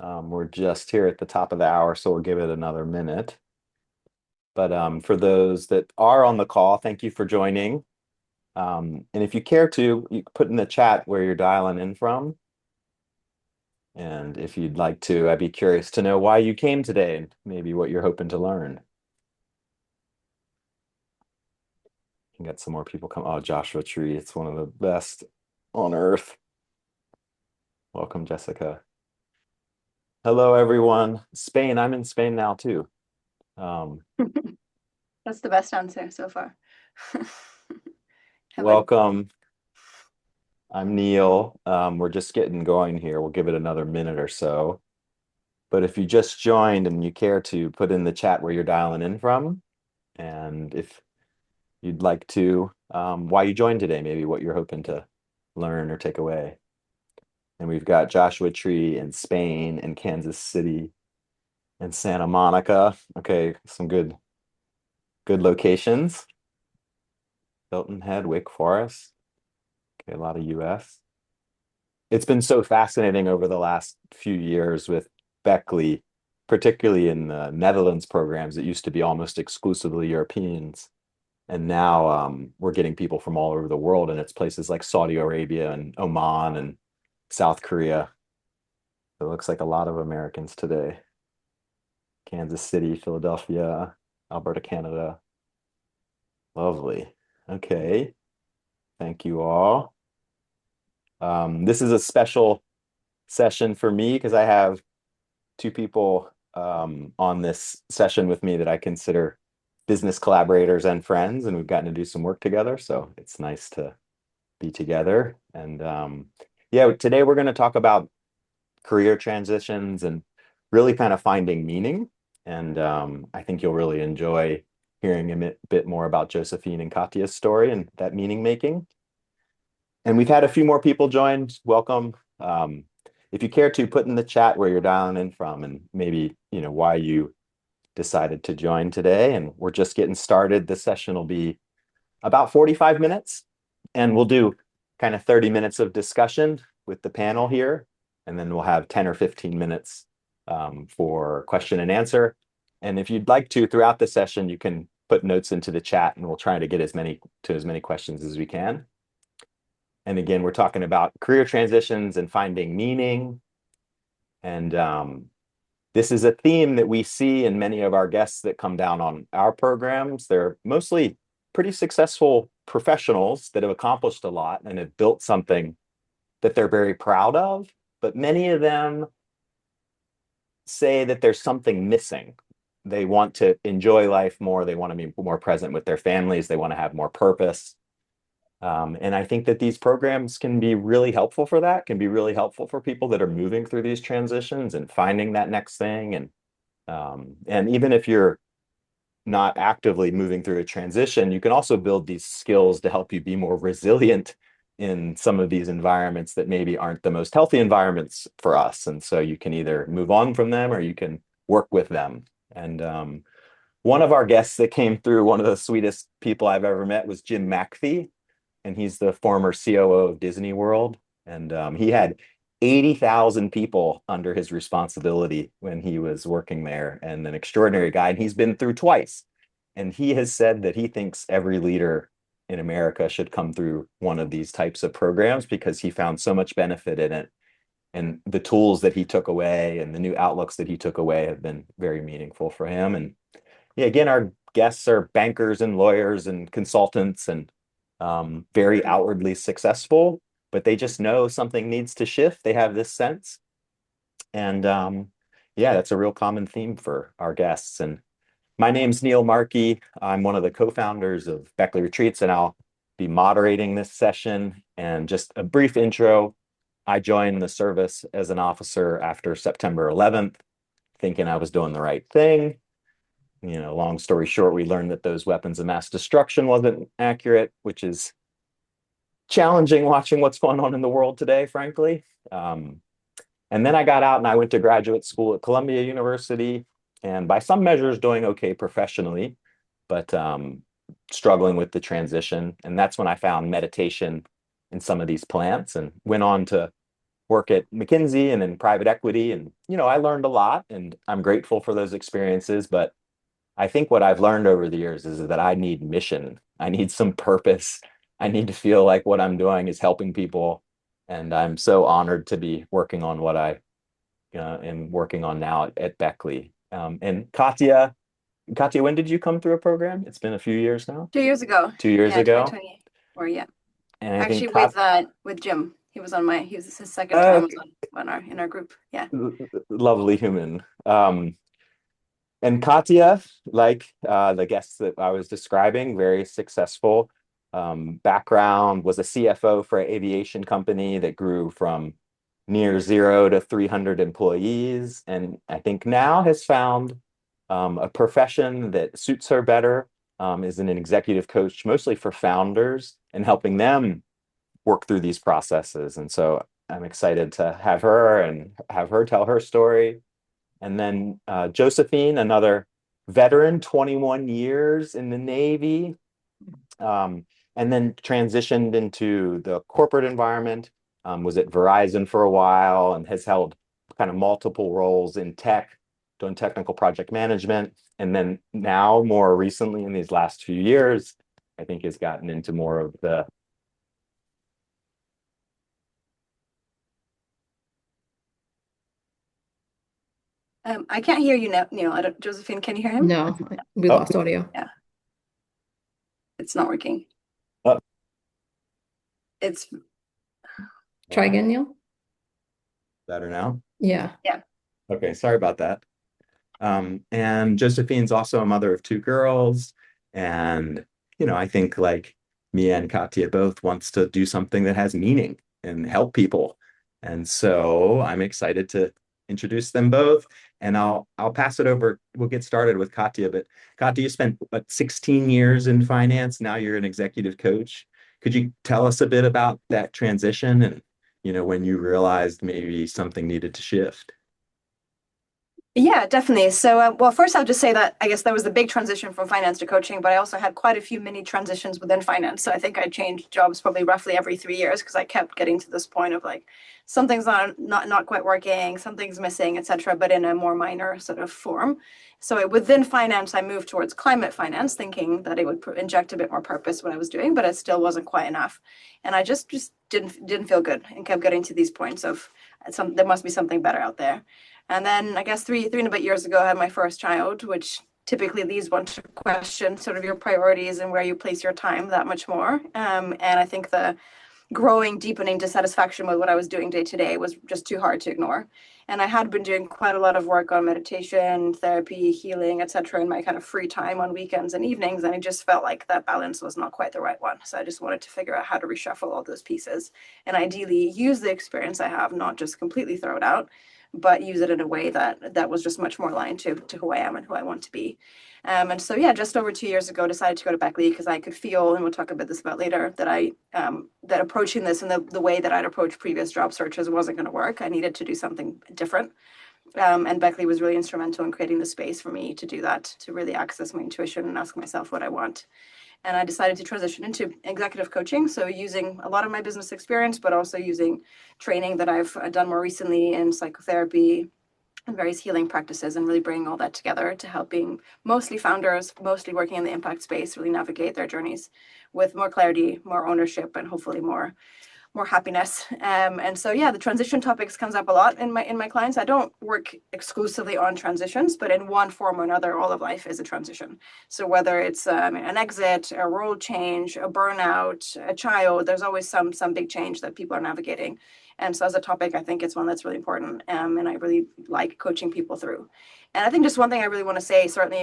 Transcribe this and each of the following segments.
We're just here at the top of the hour, so we'll give it another minute. But for those that are on the call, thank you for joining. And if you care to, you can put in the chat where you're dialing in from. And if you'd like to, I'd be curious to know why you came today and maybe what you're hoping to learn. You got some more people come. Oh, Joshua Tree, it's one of the best on earth. Welcome, Jessica. Hello, everyone. Spain, I'm in Spain now too. That's the best answer so far. Welcome. I'm Neil. We're just getting going here. We'll give it another minute or so. But if you just joined and you care to put in the chat where you're dialing in from, and if you'd like to, why you joined today, maybe what you're hoping to learn or take away. And we've got Joshua Tree in Spain and Kansas City and Santa Monica. Okay, some good locations. Hilton Head, Wake Forest. Okay, a lot of US. It's been so fascinating over the last few years with Beckley, particularly in the Netherlands programs. It used to be almost exclusively Europeans. And now we're getting people from all over the world, and it's places like Saudi Arabia and Oman and South Korea. It looks like a lot of Americans today. Kansas City, Philadelphia, Alberta, Canada. Lovely. Okay. Thank you all. This is a special session for me because I have two people on this session with me that I consider business collaborators and friends, and we've gotten to do some work together. So it's nice to be together. And yeah, today we're going to talk about career transitions and really kind of finding meaning. And I think you'll really enjoy hearing a bit more about Josephine and Katya's story and that meaning making. And we've had a few more people join. Welcome. If you care to, put in the chat where you're dialing in from and maybe, why you decided to join today. And we're just getting started. This session will be about 45 minutes, and we'll do kind of 30 minutes of discussion with the panel here. And then we'll have 10 or 15 minutes for question and answer. And if you'd like to, throughout the session, you can put notes into the chat and we'll try to get as many questions as we can. And again, we're talking about career transitions and finding meaning. And this is a theme that we see in many of our guests that come down on our programs. They're mostly pretty successful professionals that have accomplished a lot and have built something that they're very proud of. But many of them say that there's something missing. They want to enjoy life more. They want to be more present with their families. They want to have more purpose. And I think that these programs can be really helpful for that, can be really helpful for people that are moving through these transitions and finding that next thing. And even if you're not actively moving through a transition, you can also build these skills to help you be more resilient in some of these environments that maybe aren't the most healthy environments for us. And so you can either move on from them or you can work with them. And one of our guests that came through, one of the sweetest people I've ever met, was Jim McPhee, and he's the former COO of Disney World. And he had 80,000 people under his responsibility when he was working there, and an extraordinary guy. And he's been through twice. And he has said that he thinks every leader in America should come through one of these types of programs because he found so much benefit in it. And the tools that he took away and the new outlooks that he took away have been very meaningful for him. And yeah, again, our guests are bankers and lawyers and consultants and very outwardly successful, but they just know something needs to shift. They have this sense. And yeah, that's a real common theme for our guests. And my name's Neil Markey. I'm one of the co-founders of Beckley Retreats, and I'll be moderating this session. And just a brief intro, I joined the service as an officer after September 11th, thinking I was doing the right thing. Long story short, we learned that those weapons of mass destruction wasn't accurate, which is challenging watching what's going on in the world today, frankly. And then I got out and I went to graduate school at Columbia University, and by some measures doing okay professionally, but struggling with the transition. And that's when I found meditation in some of these plants and went on to work at McKinsey and in private equity. And, I learned a lot and I'm grateful for those experiences. But I think what I've learned over the years is that I need mission. I need some purpose. I need to feel like what I'm doing is helping people. And I'm so honored to be working on what I am working on now at Beckley. And Katya, when did you come through a program? It's been a few years now. 2 years ago. 2 years Yeah, ago. 2024. Yeah. And I Actually think Kat, with Jim. He was his second time was on our in our group. Yeah. lovely human. And Katya, like the guests that I was describing, very successful background, was a CFO for an aviation company that grew from near zero to 300 employees. And I think now has found a profession that suits her better, is an executive coach, mostly for founders and helping them work through these processes. And so I'm excited to have her and have her tell her story. And then Josephine, another veteran, 21 years in the Navy, and then transitioned into the corporate environment, was at Verizon for a while and has held kind of multiple roles in tech, doing technical project management. And then now, more recently, in these last few years, I think has gotten into more of the I can't hear you now, Neil. Josephine, can you hear him? No, we oh, lost audio. Yeah, it's not working. oh, It's Try again, Neil. better now. Yeah. yeah. Okay, sorry about that. And Josephine's also a mother of two girls. And, I think like me and Katya both wants to do something that has meaning and help people. And so I'm excited to introduce them both. And I'll pass it over. We'll get started with Katya. But Katya, you spent what, 16 years in finance. Now you're an executive coach. Could you tell us a bit about that transition and, when you realized maybe something needed to shift? Yeah, definitely. So, well, first I'll just say that I guess there was the big transition from finance to coaching, but I also had quite a few mini transitions within finance. So I think I changed jobs probably roughly every 3 years because I kept getting to this point of like something's not quite working, something's missing, etc., but in a more minor sort of form. So within finance, I moved towards climate finance, thinking that it would inject a bit more purpose what I was doing, but it still wasn't quite enough, and I just didn't feel good, and kept getting to these points of there must be something better out there. And then I guess three and a bit years ago, I had my first child, which typically leads one to question sort of your priorities and where you place your time that much more. And I think the growing, deepening dissatisfaction with what I was doing day to day was just too hard to ignore. And I had been doing quite a lot of work on meditation, therapy, healing, etc., in my kind of free time on weekends and evenings. And I just felt like that balance was not quite the right one. So I just wanted to figure out how to reshuffle all those pieces and ideally use the experience I have, not just completely throw it out, but use it in a way that was just much more aligned to who I am and who I want to be. And so, yeah, just over 2 years ago, decided to go to Beckley because I could feel, and we'll talk about this about later, that that approaching this in the way that I'd approached previous job searches wasn't going to work. I needed to do something different. And Beckley was really instrumental in creating the space for me to do that, to really access my intuition and ask myself what I want. And I decided to transition into executive coaching. So using a lot of my business experience, but also using training that I've done more recently in psychotherapy and various healing practices, and really bringing all that together to helping mostly founders, mostly working in the impact space, really navigate their journeys with more clarity, more ownership, and hopefully more happiness. And so, yeah, the transition topics comes up a lot in my clients. I don't work exclusively on transitions, but in one form or another, all of life is a transition. So whether it's an exit, a role change, a burnout, a child, there's always some big change that people are navigating. And so as a topic, I think it's one that's really important, and I really like coaching people through. And I think just one thing I really want to say, certainly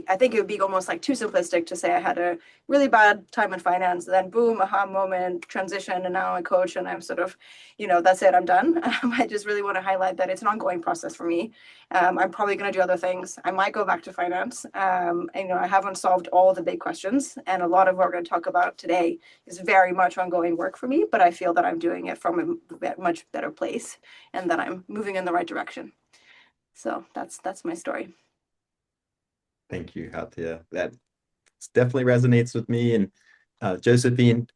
I think it would be almost like too simplistic to say I had a really bad time in finance, then boom, aha moment, transition, and now I coach, and I'm sort of, that's it, I'm done. I just really want to highlight that it's an ongoing process for me. I'm probably going to do other things. I might go back to finance. And, I haven't solved all the big questions, and a lot of what we're going to talk about today is very much ongoing work for me, but I feel that I'm doing it from a much better place and that I'm moving in the right direction. So that's my story. Thank you, Katya. That definitely resonates with me. And Josephine,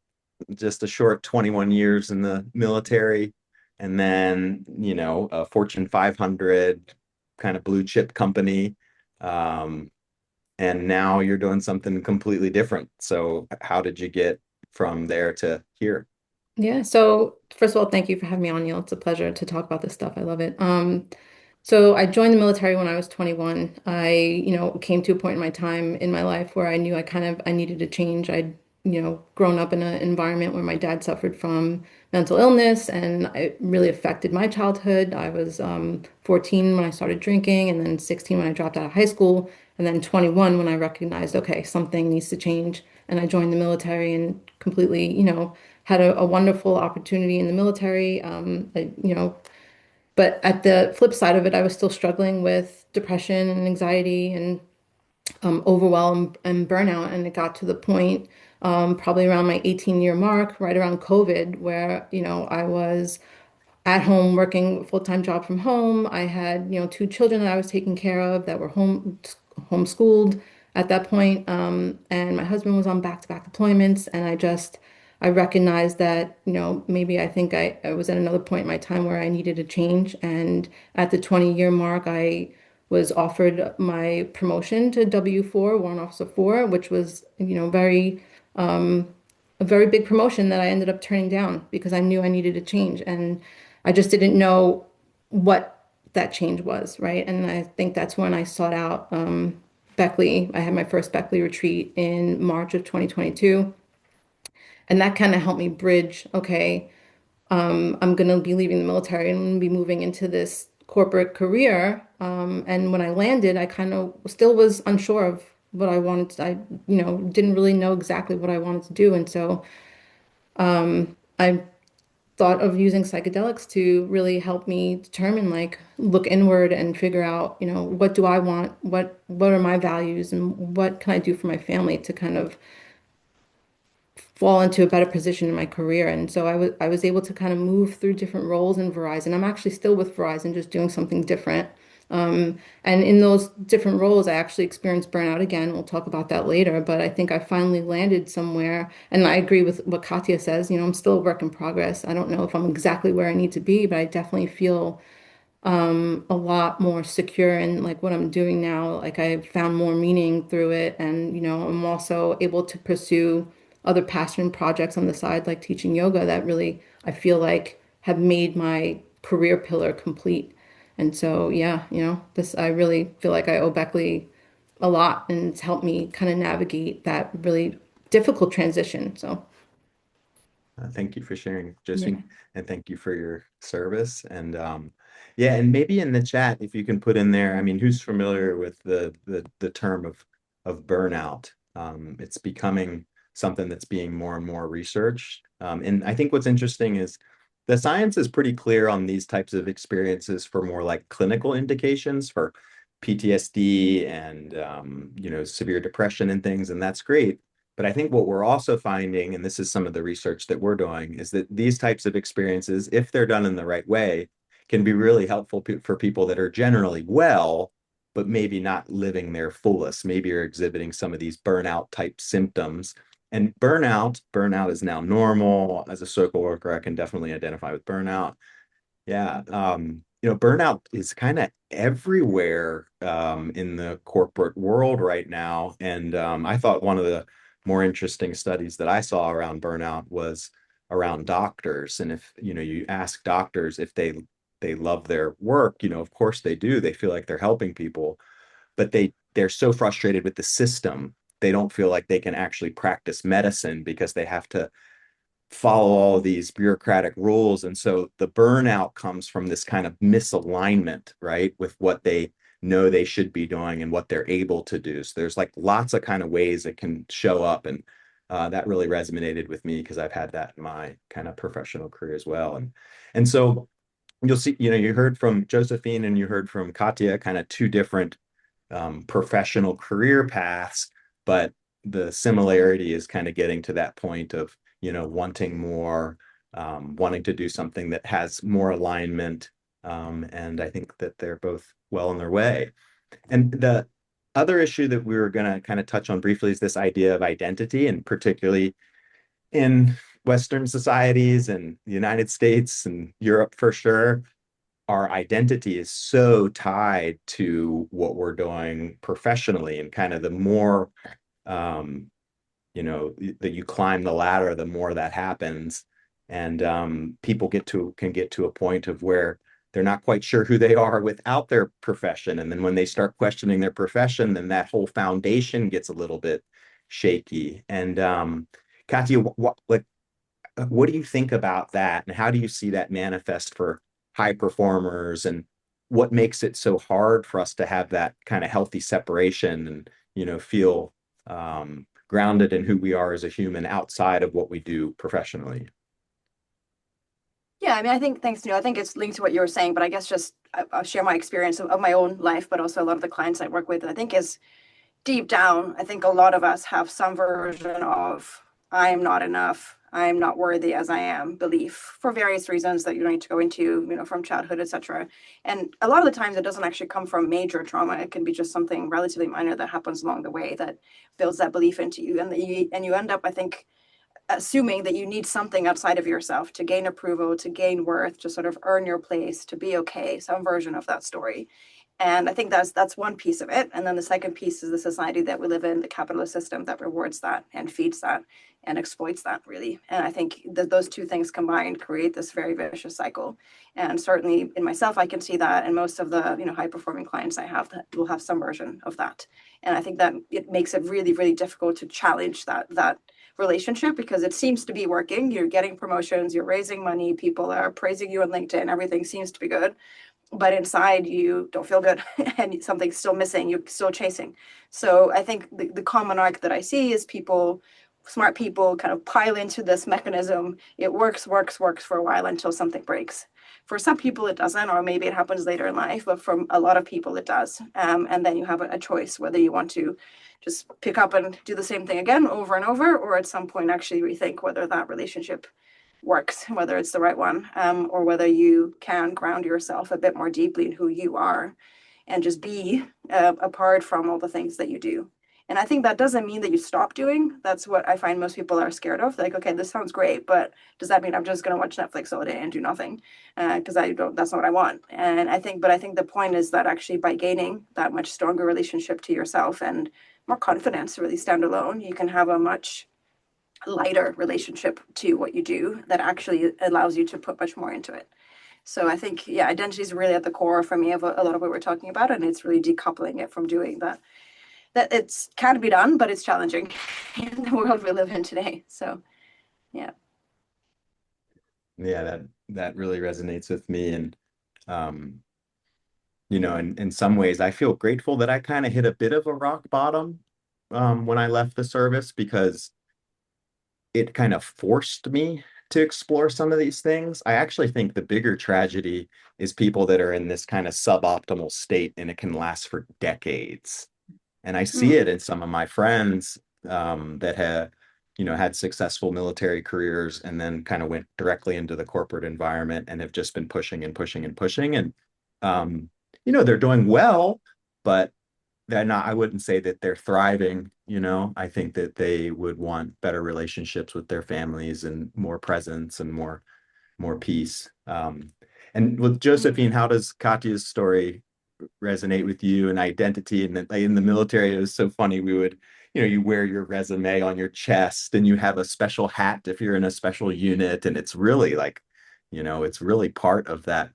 just a short 21 years in the military. and then, a Fortune 500 kind of blue chip company. Um, and now you're doing something completely different. So how did you get from there to here? Yeah, so first of all, thank you for having me on, Neil. It's a pleasure to talk about this stuff. I love it. So I joined the military when I was 21. Came to a point in my time in my life where I knew I needed to change. I'd, grown up in an environment where my dad suffered from mental illness and it really affected my childhood. I was 14 when I started drinking and then 16 when I dropped out of high school and then 21 when I recognized, okay, something needs to change. And I joined the military and completely, had a wonderful opportunity in the military. But at the flip side of it, I was still struggling with depression and anxiety and overwhelm and burnout. And it got to the point, probably around my 18-year mark, right around COVID, where, I was at home working a full-time job from home. I had, two children that I was taking care of that were homeschooled at that point. And my husband was on back-to-back deployments. And I recognized that, maybe I was at another point in my time where I needed a change. And at the 20-year mark, I was offered my promotion to W4, Warrant Officer 4, which was, a very big promotion that I ended up turning down because I knew I needed a change. And I just didn't know what that change was, right? And I think that's when I sought out Beckley. I had my first Beckley retreat in March of 2022. And that kind of helped me bridge, okay, I'm going to be leaving the military and I'm going to be moving into this corporate career. And when I landed, I kind of still was unsure of what I wanted to, didn't really know exactly what I wanted to do. And so I thought of using psychedelics to really help me determine, like, look inward and figure out, what do I want? What are my values and what can I do for my family to kind of fall into a better position in my career. And so I was able to kind of move through different roles in Verizon. I'm actually still with Verizon, just doing something different. And in those different roles, I actually experienced burnout again. We'll talk about that later, but I think I finally landed somewhere. And I agree with what Katya says. I'm still a work in progress. I don't know if I'm exactly where I need to be, but I definitely feel a lot more secure in like what I'm doing now. Like I found more meaning through it, and I'm also able to pursue other passion projects on the side, like teaching yoga, that really I feel like have made my career pillar complete. And so, yeah, this I really feel like I owe Beckley a lot, and it's helped me kind of navigate that really difficult transition. So, Thank you for sharing, yeah. Josephine, and thank you for your service. And yeah, and maybe in the chat, if you can put in there, I mean, who's familiar with the term of burnout? It's becoming something that's being more and more researched. And I think what's interesting is the science is pretty clear on these types of experiences for more like clinical indications for PTSD and severe depression and things, and that's great. But I think what we're also finding, and this is some of the research that we're doing, is that these types of experiences, if they're done in the right way, can be really helpful for people that are generally well, but maybe not living their fullest. Maybe are exhibiting some of these burnout type symptoms. And burnout is now normal. As a social worker, I can definitely identify with burnout. Yeah. Burnout is kind of everywhere in the corporate world right now. And I thought one of the more interesting studies that I saw around burnout was around doctors. And if, you ask doctors if they love their work, of course they do. They feel like they're helping people, but they're so frustrated with the system. They don't feel like they can actually practice medicine because they have to follow all these bureaucratic rules. And so the burnout comes from this kind of misalignment, right, with what they know they should be doing and what they're able to do. So there's like lots of kind of ways it can show up. And that really resonated with me because I've had that in my kind of professional career as well. And so you'll see, you heard from Josephine and you heard from Katya, kind of two different professional career paths, but the similarity is kind of getting to that point of, wanting more, wanting to do something that has more alignment. And I think that they're both well on their way. And the other issue that we were going to kind of touch on briefly is this idea of identity, and particularly in Western societies and the United States and Europe for sure, our identity is so tied to what we're doing professionally, and kind of the more um, that you climb the ladder, the more that happens. And people can get to a point of where they're not quite sure who they are without their profession. And then when they start questioning their profession, then that whole foundation gets a little bit shaky. And Katya, what do you think about that? And how do you see that manifest for high performers? And what makes it so hard for us to have that kind of healthy separation and, feel grounded in who we are as a human outside of what we do professionally? Yeah, I mean, I think thanks, Neil. I think it's linked to what you were saying, but I guess just I'll share my experience of my own life, but also a lot of the clients I work with. I think is deep down, I think a lot of us have some version of I am not enough, I am not worthy as I am belief for various reasons that you don't need to go into, from childhood, etc. And a lot of the times it doesn't actually come from major trauma. It can be just something relatively minor that happens along the way that builds that belief into you. And you end up, I think, assuming that you need something outside of yourself to gain approval, to gain worth, to sort of earn your place, to be okay, some version of that story. And I think that's one piece of it. And then the second piece is the society that we live in, the capitalist system that rewards that and feeds that and exploits that really. And I think that those two things combined create this very vicious cycle. And certainly in myself, I can see that. And most of the high performing clients I have that will have some version of that. And I think that it makes it really, really difficult to challenge that relationship because it seems to be working. You're getting promotions, you're raising money, people are praising you on LinkedIn, everything seems to be good, but inside you don't feel good and something's still missing, you're still chasing. So I think the common arc that I see is smart people kind of pile into this mechanism. It works for a while until something breaks. For some people it doesn't, or maybe it happens later in life, but for a lot of people it does. And then you have a choice whether you want to just pick up and do the same thing again over and over, or at some point actually rethink whether that relationship works, whether it's the right one, or whether you can ground yourself a bit more deeply in who you are and just be apart from all the things that you do. And I think that doesn't mean that you stop doing. That's what I find most people are scared of. Like, okay, this sounds great, but does that mean I'm just going to watch Netflix all day and do nothing? Because I don't. That's not what I want. And I think the point is that actually by gaining that much stronger relationship to yourself and more confidence to really stand alone, you can have a much lighter relationship to what you do that actually allows you to put much more into it. So I think, yeah, identity is really at the core for me of a lot of what we're talking about, and it's really decoupling it from doing that. That it's can be done, but it's challenging in the world we live in today. So yeah. Yeah, that really resonates with me. And um, in some ways, I feel grateful that I kind of hit a bit of a rock bottom when I left the service, because it kind of forced me to explore some of these things. I actually think the bigger tragedy is people that are in this kind of suboptimal state and it can last for decades. And I see Mm. it in some of my friends that have, had successful military careers and then kind of went directly into the corporate environment and have just been pushing and pushing and pushing. And, they're doing well, but they're not, I wouldn't say that they're thriving. I think that they would want better relationships with their families and more presence and more peace. And with Mm. Josephine, how does Katya's story resonate with you and identity? And like in the military, it was so funny. We would, you wear your resume on your chest and you have a special hat if you're in a special unit. And it's really like, it's really part of that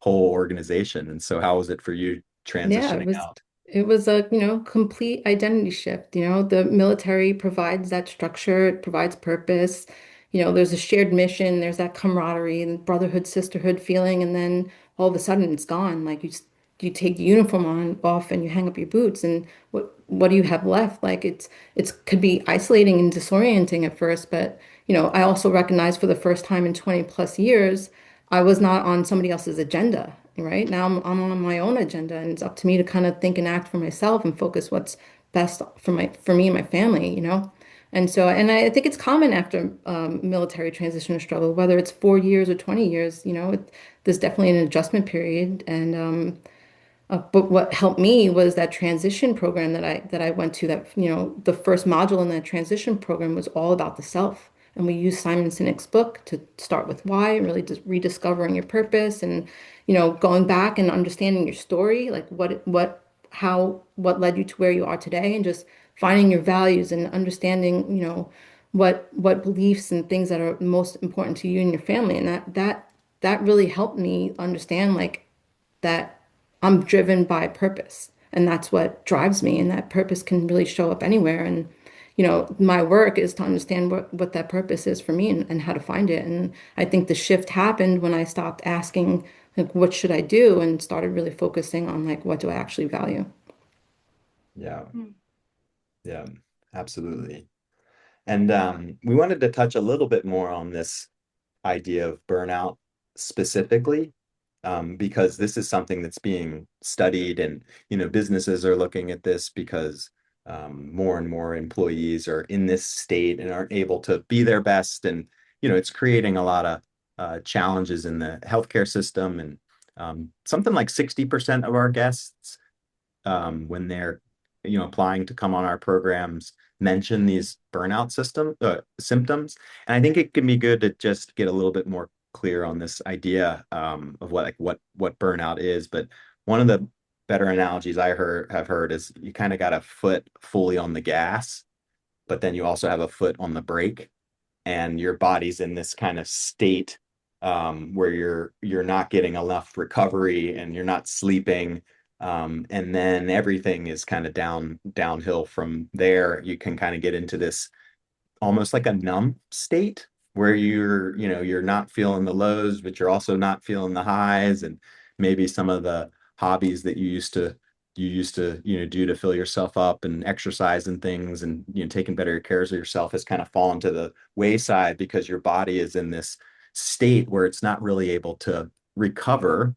whole organization. And so how was it for you Yeah, transitioning out? it was a, complete identity shift. The military provides that structure, it provides purpose. There's a shared mission, there's that camaraderie and brotherhood, sisterhood feeling, and then all of a sudden it's gone. Like you take the uniform on off and you hang up your boots, and what do you have left? Like it's could be isolating and disorienting at first, but I also recognize for the first time in 20 plus years, I was not on somebody else's agenda. Right now, I'm on my own agenda, and it's up to me to kind of think and act for myself and focus what's best for me and my family. And so, and I think it's common after military transition or struggle, whether it's 4 years or 20 years. There's definitely an adjustment period, and but what helped me was that transition program that I went to. That the first module in that transition program was all about the self And we use Simon Sinek's book to start with why, really just rediscovering your purpose and, going back and understanding your story, like what led you to where you are today, and just finding your values and understanding, what beliefs and things that are most important to you and your family. And that really helped me understand like that I'm driven by purpose, and that's what drives me, and that purpose can really show up anywhere. And my work is to understand what that purpose is for me, and how to find it. And I think the shift happened when I stopped asking like what should I do and started really focusing on like what do I actually value. Yeah, Mm. yeah, absolutely. And we wanted to touch a little bit more on this idea of burnout specifically, because this is something that's being studied, and businesses are looking at this because more and more employees are in this state and aren't able to be their best, and it's creating a lot of challenges in the healthcare system. And something like 60% of our guests, when they're applying to come on our programs, mention these burnout symptoms. And I think it can be good to just get a little bit more clear on this idea, of what burnout is. But one of the better analogies I have heard is you kind of got a foot fully on the gas, but then you also have a foot on the brake, and your body's in this kind of state, where you're not getting enough recovery and you're not sleeping, and then everything is kind of downhill from there. You can kind of get into this almost like a numb state where you're not feeling the lows, but you're also not feeling the highs. And maybe some of the hobbies that you used to do to fill yourself up, and exercise and things, and taking better cares of yourself, has kind of fallen to the wayside because your body is in this state where it's not really able to recover.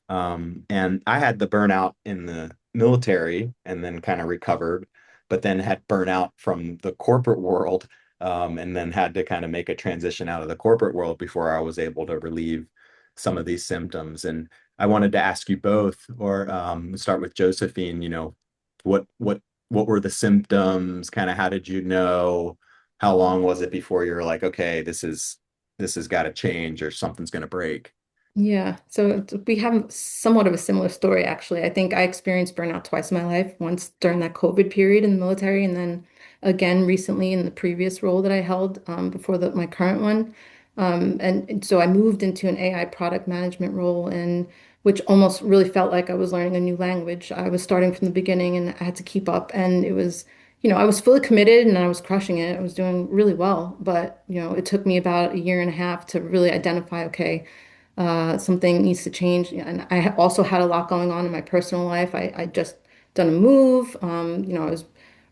And I had the burnout in the military and then kind of recovered, but then had burnout from the corporate world, and then had to kind of make a transition out of the corporate world before I was able to relieve some of these symptoms. And I wanted to ask you both, or start with Josephine, what were the symptoms? Kind of how did you know? How long was it before you were like, okay, this has got to change, or something's going to break? Yeah, so we have somewhat of a similar story, actually. I think I experienced burnout twice in my life, once during that COVID period in the military, and then again recently in the previous role that I held before my current one. And so I moved into an AI product management role, and which almost really felt like I was learning a new language. I was starting from the beginning and I had to keep up, and it was, I was fully committed and I was crushing it. I was doing really well, but it took me about a year and a half to really identify, okay, something needs to change. And I also had a lot going on in my personal life. I just done a move. I was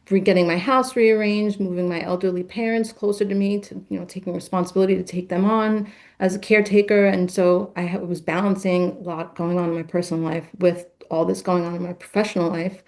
getting my house rearranged, moving my elderly parents closer to me, to, taking responsibility to take them on as a caretaker. And so was balancing a lot going on in my personal life with all this going on in my professional life.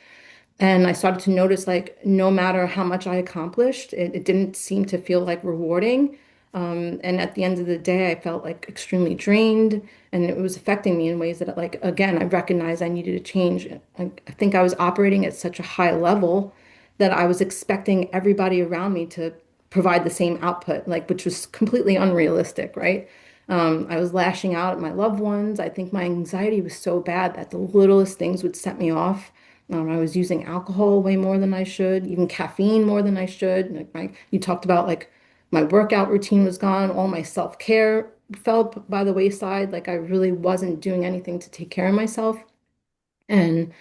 And I started to notice like no matter how much I accomplished, it didn't seem to feel like rewarding. And at the end of the day, I felt like extremely drained, and it was affecting me in ways that, like, again, I recognized I needed to change. I think I was operating at such a high level that I was expecting everybody around me to provide the same output, like, which was completely unrealistic, right? I was lashing out at my loved ones. I think my anxiety was so bad that the littlest things would set me off. I was using alcohol way more than I should, even caffeine more than I should. Like you talked about like my workout routine was gone, all my self-care fell by the wayside. Like I really wasn't doing anything to take care of myself. And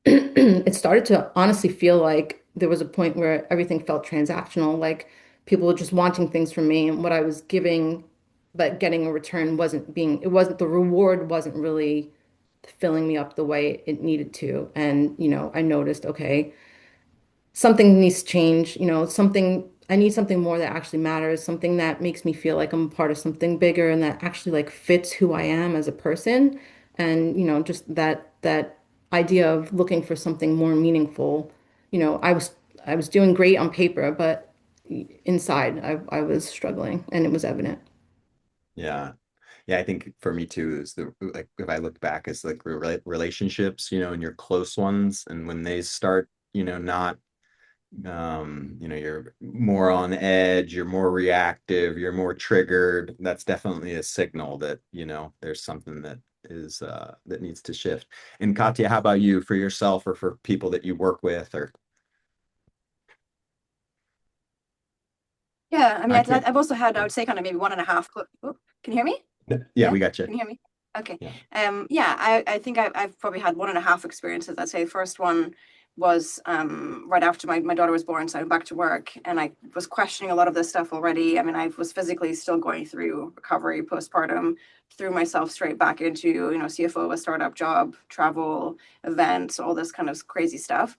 it started to honestly feel like there was a point where everything felt transactional, like people were just wanting things from me, and what I was giving, but getting a return the reward wasn't really filling me up the way it needed to. And, I noticed, okay, something needs to change, I need something more that actually matters, something that makes me feel like I'm a part of something bigger and that actually like fits who I am as a person. And, just that idea of looking for something more meaningful. I was doing great on paper, but inside I was struggling, and it was evident. Yeah. Yeah, I think for me too is the like, if I look back, it's like relationships, and your close ones, and when they start, not you're more on edge, you're more reactive, you're more triggered. That's definitely a signal that, there's something that is that needs to shift. And Katya, how about you, for yourself or for people that you work with? Or Yeah, I mean, I can't. I've also had, I would say, kind of maybe one and a half. Oh, can you hear me? Yeah, Yeah, we got you. can you hear me? Okay. Yeah. Yeah, I think I've probably had one and a half experiences. I'd say first one was right after my daughter was born, so I went back to work and I was questioning a lot of this stuff already. I mean, I was physically still going through recovery postpartum, threw myself straight back into, CFO of a startup job, travel, events, all this kind of crazy stuff.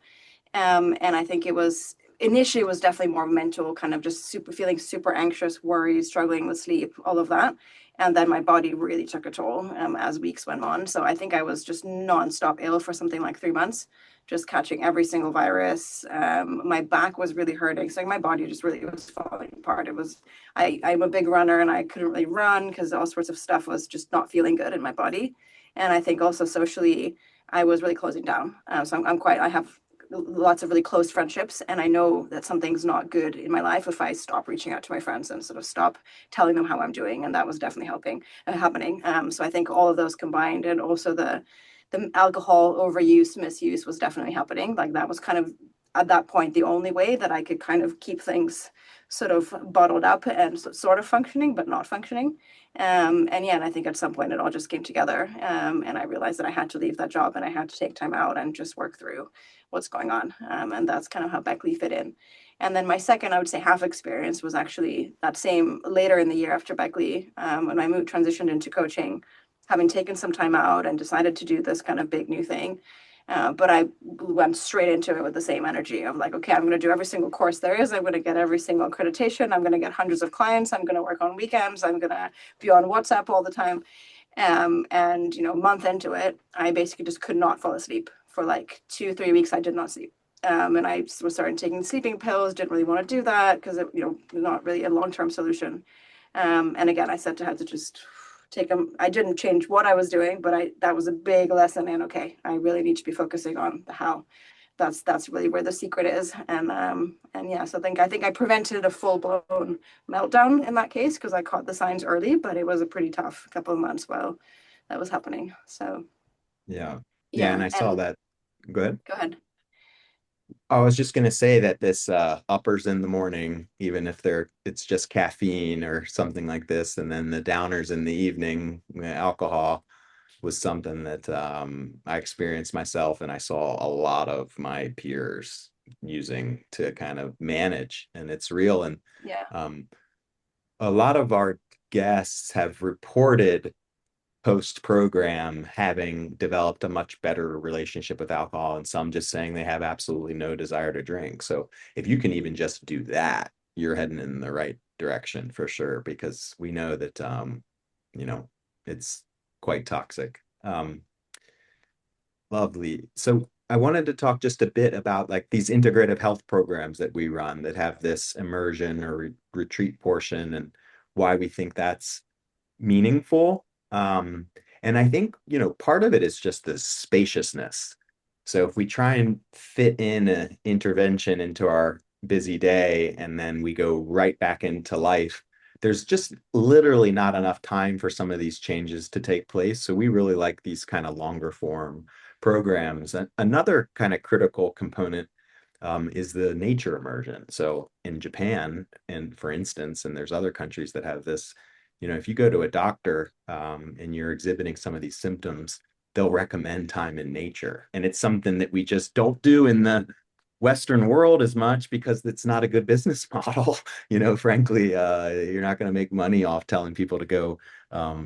And I think it was initially it was definitely more mental, kind of just super feeling super anxious, worried, struggling with sleep, all of that. And then my body really took a toll as weeks went on. So I think I was just nonstop ill for something like 3 months, just catching every single virus. My back was really hurting. So my body just really was falling apart. I'm a big runner and I couldn't really run because all sorts of stuff was just not feeling good in my body. And I think also socially, I was really closing down. I have lots of really close friendships, and I know that something's not good in my life if I stop reaching out to my friends and sort of stop telling them how I'm doing. And that was definitely happening. So I think all of those combined, and also the alcohol overuse, misuse was definitely happening. Like that was kind of at that point the only way that I could kind of keep things sort of bottled up and sort of functioning, but not functioning. And yeah, and I think at some point it all just came together. And I realized that I had to leave that job and I had to take time out and just work through what's going on. And that's kind of how Beckley fit in. And then my second, I would say, half experience was actually that same later in the year after Beckley, when I transitioned into coaching, having taken some time out and decided to do this kind of big new thing. But I went straight into it with the same energy of like, okay, I'm going to do every single course there is. I'm going to get every single accreditation. I'm going to get hundreds of clients. I'm going to work on weekends. I'm going to be on WhatsApp all the time. And a month into it, I basically just could not fall asleep for like 2, 3 weeks. I did not sleep. And I was starting taking sleeping pills. Didn't really want to do that because it, not really a long-term solution. And again, I said to have to just take them. I didn't change what I was doing, but that was a big lesson. And okay, I really need to be focusing on the how. That's really where the secret is. And yeah, so I think I prevented a full blown meltdown in that case because I caught the signs early, but it was a pretty tough couple of months while that was happening. So Yeah. Yeah, and yeah, I saw and that. Good. go ahead. I was just going to say that this uppers in the morning, even if it's just caffeine or something like this, and then the downers in the evening, alcohol, was something that I experienced myself, and I saw a lot of my peers using to kind of manage, and it's real. And Yeah, um, a lot of our guests have reported post program having developed a much better relationship with alcohol, and some just saying they have absolutely no desire to drink. So if you can even just do that, you're heading in the right direction for sure, because we know that you know it's quite toxic. Lovely. So I wanted to talk just a bit about like these integrative health programs that we run that have this immersion or retreat portion, and why we think that's meaningful. And I think, part of it is just the spaciousness. So if we try and fit in an intervention into our busy day and then we go right back into life, there's just literally not enough time for some of these changes to take place. So we really like these kind of longer form programs. And another kind of critical component is the nature immersion. So in Japan, and for instance, and there's other countries that have this, if you go to a doctor and you're exhibiting some of these symptoms, they'll recommend time in nature. And it's something that we just don't do in the Western world as much because it's not a good business model. Frankly, you're not going to make money off telling people to go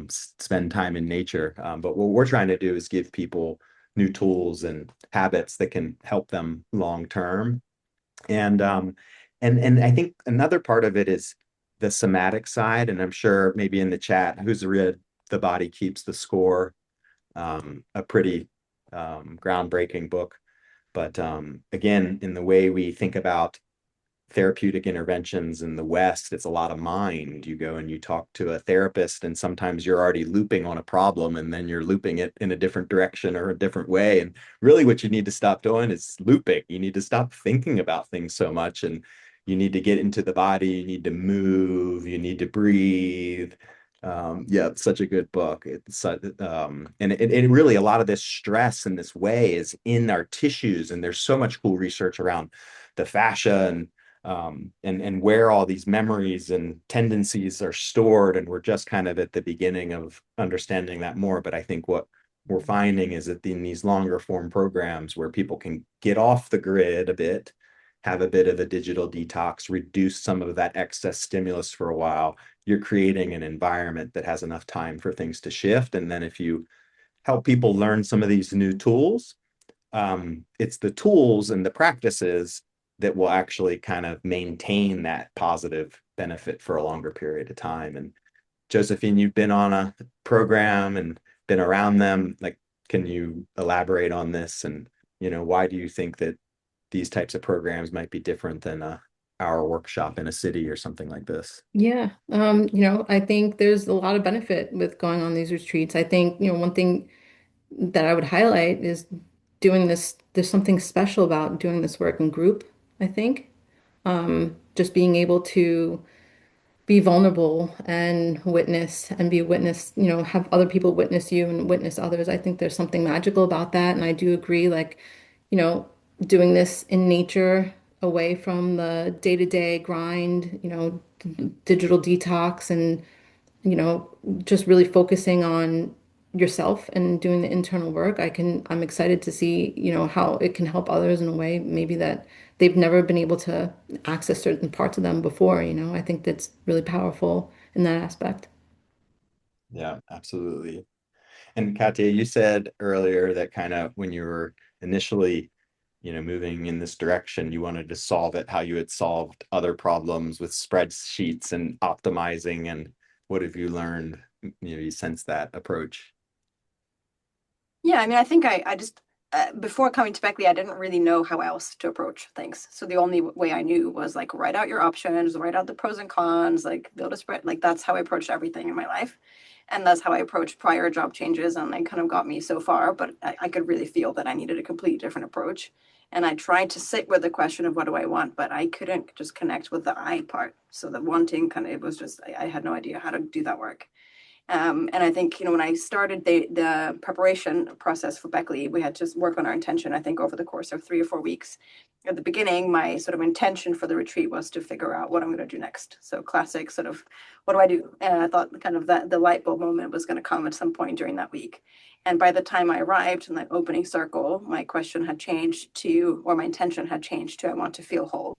spend time in nature. But what we're trying to do is give people new tools and habits that can help them long term. And I think another part of it is the somatic side. And I'm sure maybe in the chat, who's read The Body Keeps the Score, a pretty groundbreaking book. But again, in the way we think about therapeutic interventions in the West, it's a lot of mind. You go and you talk to a therapist, and sometimes you're already looping on a problem, and then you're looping it in a different direction or a different way. And really, what you need to stop doing is looping. You need to stop thinking about things so much, and you need to get into the body. You need to move. You need to breathe. Yeah, it's such a good book. And it really, a lot of this stress in this way is in our tissues, and there's so much cool research around the fascia and where all these memories and tendencies are stored. And we're just kind of at the beginning of understanding that more. But I think what we're finding is that in these longer form programs where people can get off the grid a bit, have a bit of a digital detox, reduce some of that excess stimulus for a while, you're creating an environment that has enough time for things to shift. And then if you help people learn some of these new tools, it's the tools and the practices that will actually kind of maintain that positive benefit for a longer period of time. And Josephine, you've been on a program and been around them. Like, can you elaborate on this? And, why do you think that these types of programs might be different than our workshop in a city or something like this? Yeah, I think there's a lot of benefit with going on these retreats. I think, one thing that I would highlight is doing this. There's something special about doing this work in group, I think. Just being able to be vulnerable and witness and be witnessed, have other people witness you and witness others. I think there's something magical about that. And I do agree, like, you know, doing this in nature away from the day-to-day grind, digital detox and, just really focusing on yourself and doing the internal work. I'm excited to see, how it can help others in a way maybe that they've never been able to access certain parts of them before, I think that's really powerful in that aspect. Yeah, absolutely. And Katya, you said earlier that kind of when you were initially, moving in this direction, you wanted to solve it how you had solved other problems with spreadsheets and optimizing. And what have you learned? You sense that approach. Yeah, I mean, I think I just before coming to Beckley, I didn't really know how else to approach things. So the only way I knew was like write out your options, write out the pros and cons, like build a spread. Like that's how I approached everything in my life, and that's how I approached prior job changes, and it kind of got me so far. But I could really feel that I needed a completely different approach, and I tried to sit with the question of what do I want, but I couldn't just connect with the I part. So the wanting kind of it was just I had no idea how to do that work. And I think, when I started the preparation process for Beckley, we had to work on our intention, I think, over the course of 3 or 4 weeks. At the beginning, my sort of intention for the retreat was to figure out what I'm going to do next. So classic sort of, what do I do? And I thought kind of that the light bulb moment was going to come at some point during that week. And by the time I arrived in the opening circle, my question had changed to, or my intention had changed to, I want to feel whole.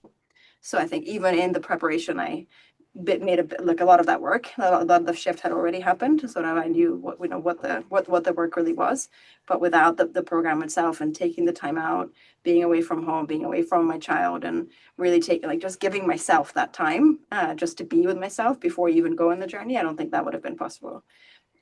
So I think even in the preparation, I made a lot of that work. A lot of the shift had already happened, so now I knew what the work really was. But without the program itself and taking the time out, being away from home, being away from my child, and really taking like just giving myself that time just to be with myself before you even go on the journey, I don't think that would have been possible.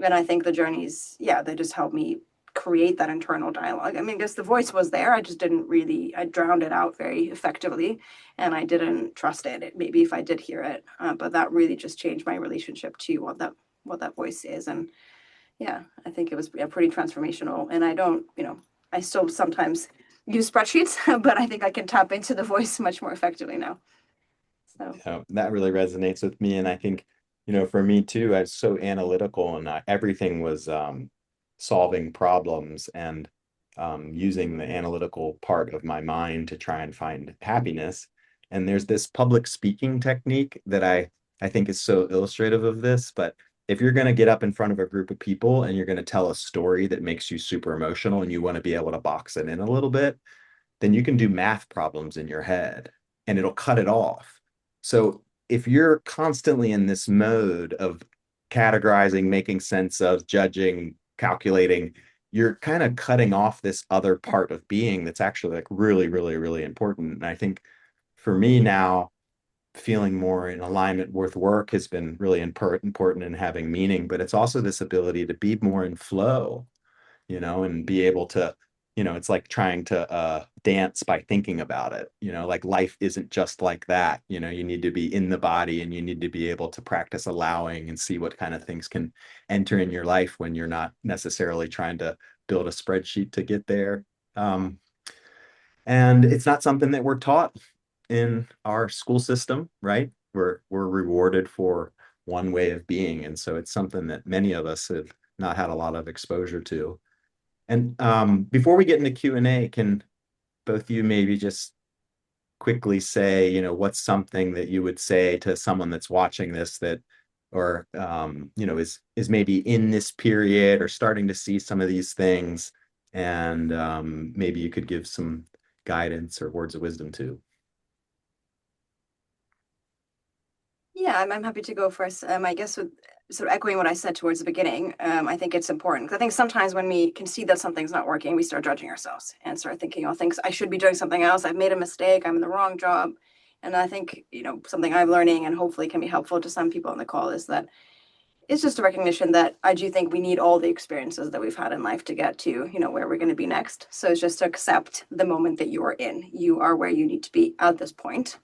And I think the journeys, yeah, they just helped me create that internal dialogue. I mean, because the voice was there, I just didn't really, I drowned it out very effectively, and I didn't trust it. Maybe if I did hear it, but that really just changed my relationship to what that voice is. And yeah, I think it was pretty transformational. And I don't, I still sometimes use spreadsheets, but I think I can tap into the voice much more effectively now. So That really resonates with me. And I think, for me too, I was so analytical and everything was solving problems and using the analytical part of my mind to try and find happiness. And there's this public speaking technique that I think is so illustrative of this. But if you're going to get up in front of a group of people and you're going to tell a story that makes you super emotional and you want to be able to box it in a little bit, then you can do math problems in your head and it'll cut it off. So if you're constantly in this mode of categorizing, making sense of, judging, calculating, you're kind of cutting off this other part of being that's actually like really, really, really important. And I think for me now, feeling more in alignment with work has been really important in having meaning, but it's also this ability to be more in flow, and be able to it's like trying to dance by thinking about it. Like life isn't just like that. You need to be in the body, and you need to be able to practice allowing and see what kind of things can enter in your life when you're not necessarily trying to build a spreadsheet to get there. Um, and it's not something that we're taught in our school system, right? We're rewarded for one way of being, and so it's something that many of us have not had a lot of exposure to. And before we get into Q&A, can both of you maybe just quickly say, what's something that you would say to someone that's watching this that, or is maybe in this period or starting to see some of these things, and maybe you could give some guidance or words of wisdom too. Yeah, I'm happy to go first. I guess with sort of echoing what I said towards the beginning, I think it's important. 'Cause I think sometimes when we can see that something's not working, we start judging ourselves and start thinking, oh, things I should be doing something else. I've made a mistake. I'm in the wrong job. And I think, something I'm learning and hopefully can be helpful to some people on the call is that it's just a recognition that I do think we need all the experiences that we've had in life to get to, where we're going to be next. So it's just to accept the moment that you are in. You are where you need to be at this point.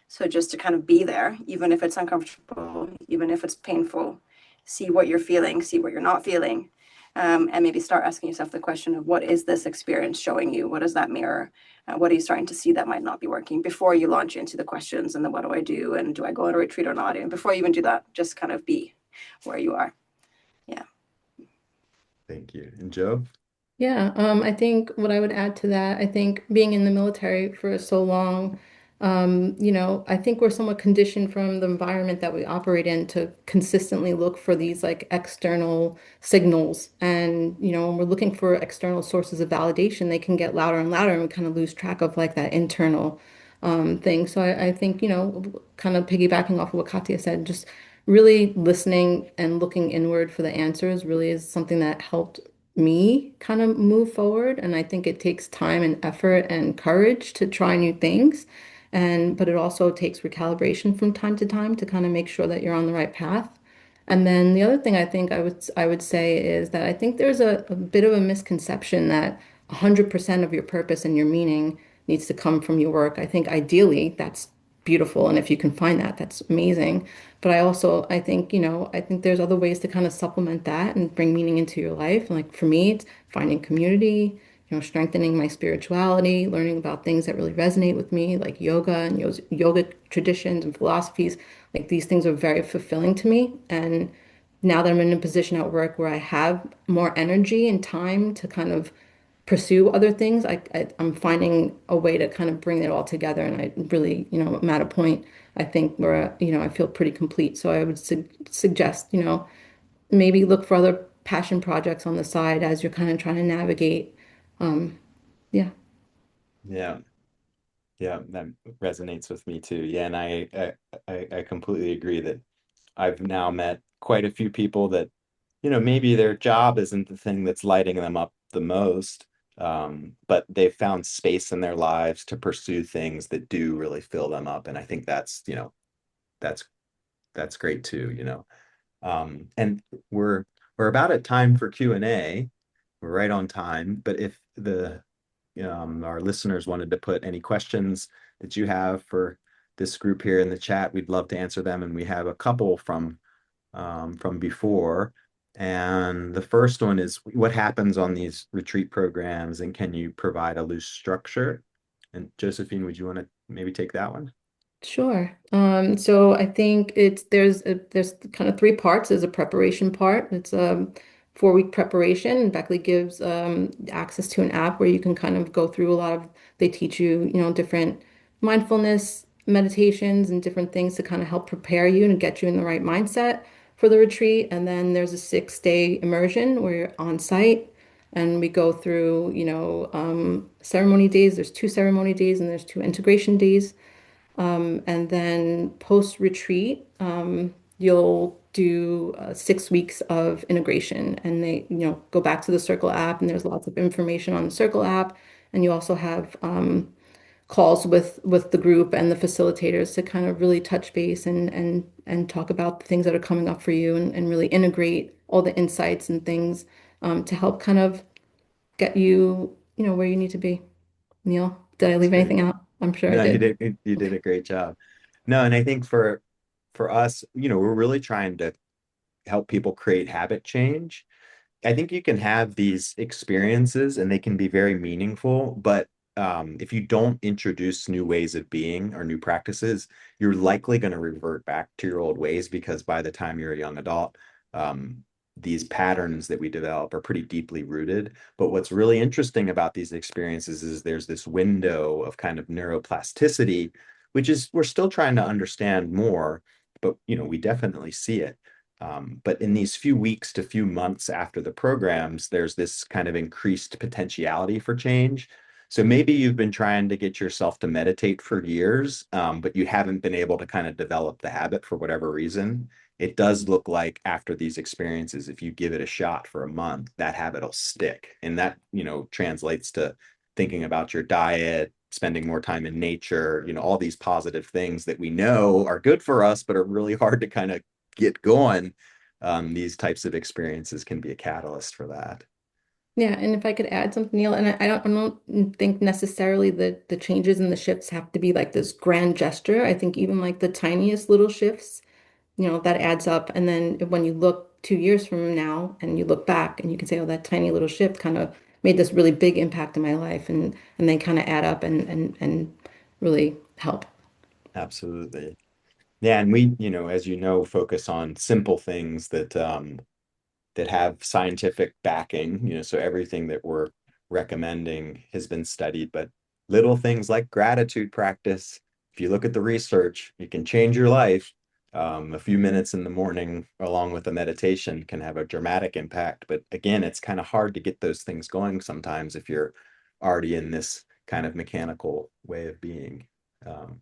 So just to kind of be there, even if it's uncomfortable, even if it's painful, see what you're feeling, see what you're not feeling, and maybe start asking yourself the question of what is this experience showing you? What does that mirror? What are you starting to see that might not be working before you launch into the questions and then what do I do? And do I go on a retreat or not? And before you even do that, just kind of be where you are. Yeah. Thank you. And Joe? Yeah, I think what I would add to that, I think being in the military for so long, I think we're somewhat conditioned from the environment that we operate in to consistently look for these like external signals. And, when we're looking for external sources of validation, they can get louder and louder, and we kind of lose track of like that internal thing. So I think, kind of piggybacking off of what Katya said, just really listening and looking inward for the answers really is something that helped me kind of move forward. And I think it takes time and effort and courage to try new things. But it also takes recalibration from time to time to kind of make sure that you're on the right path. And then the other thing I think I would say is that I think there's a bit of a misconception that 100% of your purpose and your meaning needs to come from your work. I think ideally that's beautiful, and if you can find that, that's amazing. But I think, I think there's other ways to kind of supplement that and bring meaning into your life. Like for me, it's finding community, strengthening my spirituality, learning about things that really resonate with me, like yoga and yoga traditions and philosophies. Like these things are very fulfilling to me. And now that I'm in a position at work where I have more energy and time to kind of pursue other things, I'm finding a way to kind of bring it all together. And I really, I'm at a point, I think, where, I feel pretty complete. So I would suggest, maybe look for other passion projects on the side as you're kind of trying to navigate. Yeah. Yeah. Yeah, that resonates with me too. Yeah, and I completely agree that I've now met quite a few people that, maybe their job isn't the thing that's lighting them up the most, but they've found space in their lives to pursue things that do really fill them up. And I think that's that's great too. And we're about at time for Q&A. We're right on time, but if the our listeners wanted to put any questions that you have for this group here in the chat, we'd love to answer them. And we have a couple from before. And the first one is, what happens on these retreat programs, and can you provide a loose structure? And Josephine, would you want to maybe take that one? Sure. So I think there's kind of three parts. There's a preparation part. It's a 4-week preparation. And Beckley gives access to an app where you can kind of go through a lot of, they teach you, different mindfulness meditations and different things to kind of help prepare you and get you in the right mindset for the retreat. And then there's a 6-day immersion where you're on site. And we go through, ceremony days. There's 2 ceremony days and there's 2 integration days. And then post-retreat, you'll do 6 weeks of integration, and they, go back to the Circle app, and there's lots of information on the Circle app. And you also have calls with the group and the facilitators to kind of really touch base and talk about the things that are coming up for you, and really integrate all the insights and things to help kind of get you where you need to be. Neil, did I That's leave great. anything out? I'm sure I No, did. you did a great job. No, and I think for us, we're really trying to help people create habit change. I think you can have these experiences and they can be very meaningful, but if you don't introduce new ways of being or new practices, you're likely going to revert back to your old ways because by the time you're a young adult, um, these patterns that we develop are pretty deeply rooted. But what's really interesting about these experiences is there's this window of kind of neuroplasticity, which is we're still trying to understand more, but we definitely see it. But in these few weeks to few months after the programs, there's this kind of increased potentiality for change. So maybe you've been trying to get yourself to meditate for years, but you haven't been able to kind of develop the habit for whatever reason. It does look like after these experiences, if you give it a shot for a month, that habit will stick. And that, translates to thinking about your diet, spending more time in nature, all these positive things that we know are good for us, but are really hard to kind of get going. These types of experiences can be a catalyst for that. Yeah, and if I could add something, Neil, and I don't think necessarily the changes and the shifts have to be like this grand gesture. I think even like the tiniest little shifts, that adds up. And then when you look 2 years from now and you look back and you can say, oh, that tiny little shift kind of made this really big impact in my life, and they kind of add up and really help. Absolutely. Yeah, and we, as focus on simple things that have scientific backing, so everything that we're recommending has been studied, but little things like gratitude practice, if you look at the research, it can change your life. A few minutes in the morning, along with a meditation, can have a dramatic impact. But again, it's kind of hard to get those things going sometimes if you're already in this kind of mechanical way of being. Um,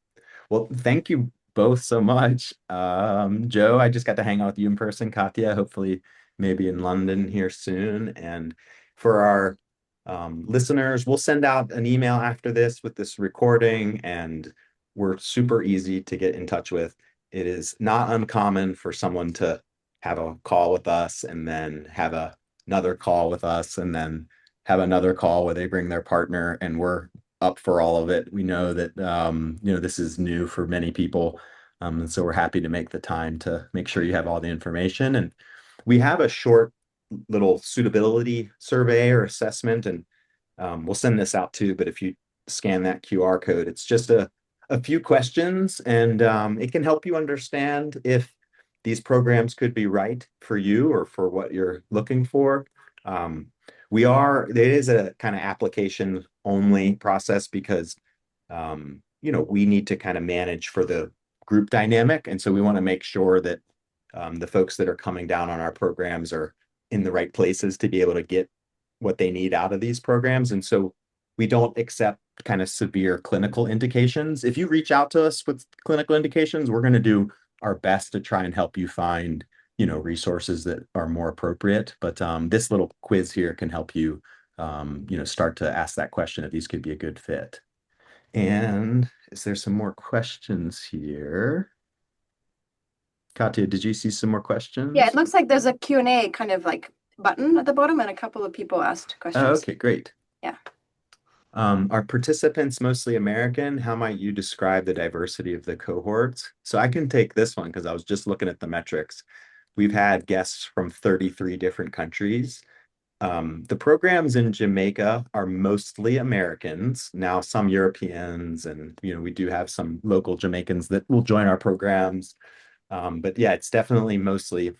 well, thank you both so much. Joe, I just got to hang out with you in person. Katya, hopefully maybe in London here soon. And for our listeners, we'll send out an email after this with this recording, and we're super easy to get in touch with. It is not uncommon for someone to have a call with us and then have another call with us and then have another call where they bring their partner, and we're up for all of it. We know that this is new for many people. And so we're happy to make the time to make sure you have all the information. And we have a short little suitability survey or assessment, and we'll send this out too. But if you scan that QR code, it's just a few questions, and it can help you understand if these programs could be right for you or for what you're looking for. Um, it is a kind of application only process because, we need to kind of manage for the group dynamic. And so we want to make sure that the folks that are coming down on our programs are in the right places to be able to get what they need out of these programs. And so we don't accept kind of severe clinical indications. If you reach out to us with clinical indications, we're going to do our best to try and help you find, resources that are more appropriate. But this little quiz here can help you, start to ask that question if these could be a good fit. And is there some more questions here? Katya, did you see some more Yeah, it questions? looks like there's a Q&A kind of like button at the bottom, and a couple of people asked Oh, questions. okay, great. Yeah. Are participants mostly American? How might you describe the diversity of the cohorts? So I can take this one because I was just looking at the metrics. We've had guests from 33 different countries. The programs in Jamaica are mostly Americans, now some Europeans, and we do have some local Jamaicans that will join our programs. But yeah, it's definitely mostly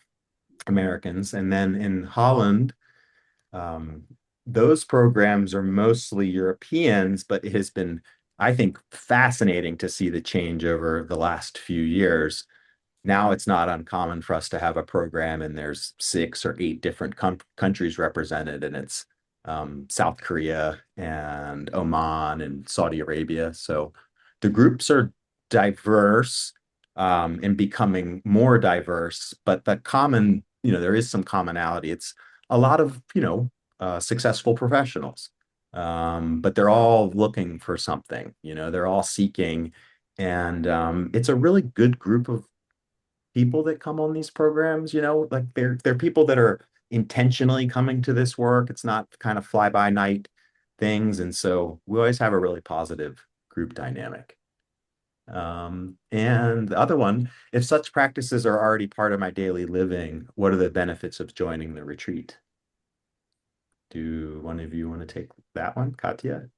Americans. And then in Holland, um, those programs are mostly Europeans, but it has been, I think, fascinating to see the change over the last few years. Now it's not uncommon for us to have a program and there's 6 or 8 different countries represented, and it's South Korea and Oman and Saudi Arabia. So the groups are diverse and becoming more diverse, but there is some commonality. It's a lot of, successful professionals, but they're all looking for something, they're all seeking. And it's a really good group of people that come on these programs, like they're people that are intentionally coming to this work. It's not kind of fly by night. things. And so we always have a really positive group dynamic. And the other one, if such practices are already part of my daily living, what are the benefits of joining the retreat? Do one of you want to take that one, Katya?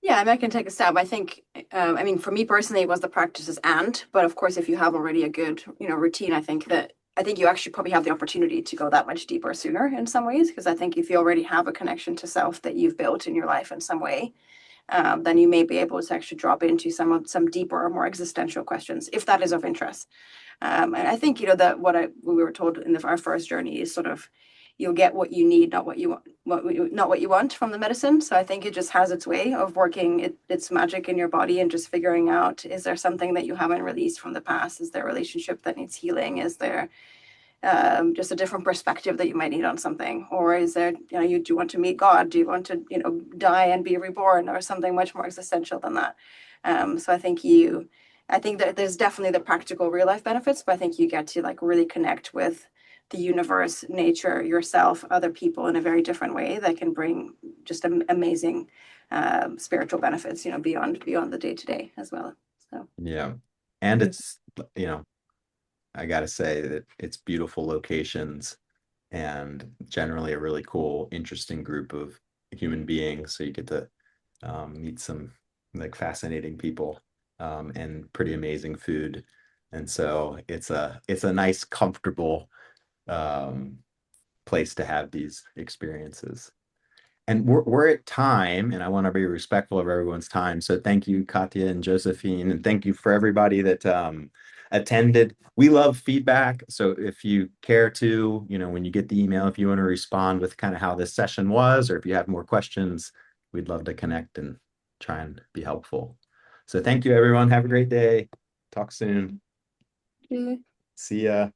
Yeah, I mean, I can take a stab. I think, I mean, for me personally, it was the practices but of course, if you have already a good, routine, I think you actually probably have the opportunity to go that much deeper sooner in some ways, because I think if you already have a connection to self that you've built in your life in some way, then you may be able to actually drop into some deeper or more existential questions if that is of interest. And I think that what we were told in our first journey is sort of you'll get what you need, not what you want, not what you want from the medicine. So I think it just has its way of working its magic in your body and just figuring out, is there something that you haven't released from the past? Is there a relationship that needs healing? Is there just a different perspective that you might need on something? Or is there, do you want to meet God? Do you want to, die and be reborn, or something much more existential than that? So I think that there's definitely the practical real life benefits, but I think you get to like really connect with the universe, nature, yourself, other people in a very different way that can bring just amazing spiritual benefits, beyond the day to day as well. So Yeah. And it's, you know, I gotta say that it's beautiful locations and generally a really cool, interesting group of human beings. So you get to meet some like fascinating people and pretty amazing food. And so it's a nice, comfortable um, place to have these experiences. And we're at time, and I want to be respectful of everyone's time. So thank you, Katya and Josephine, and thank you for everybody that attended. We love feedback. So if you care to, when you get the email, if you want to respond with kind of how this session was, or if you have more questions, we'd love to connect and try and be helpful. So thank you, everyone. Have a great day. Talk soon. yeah. See ya.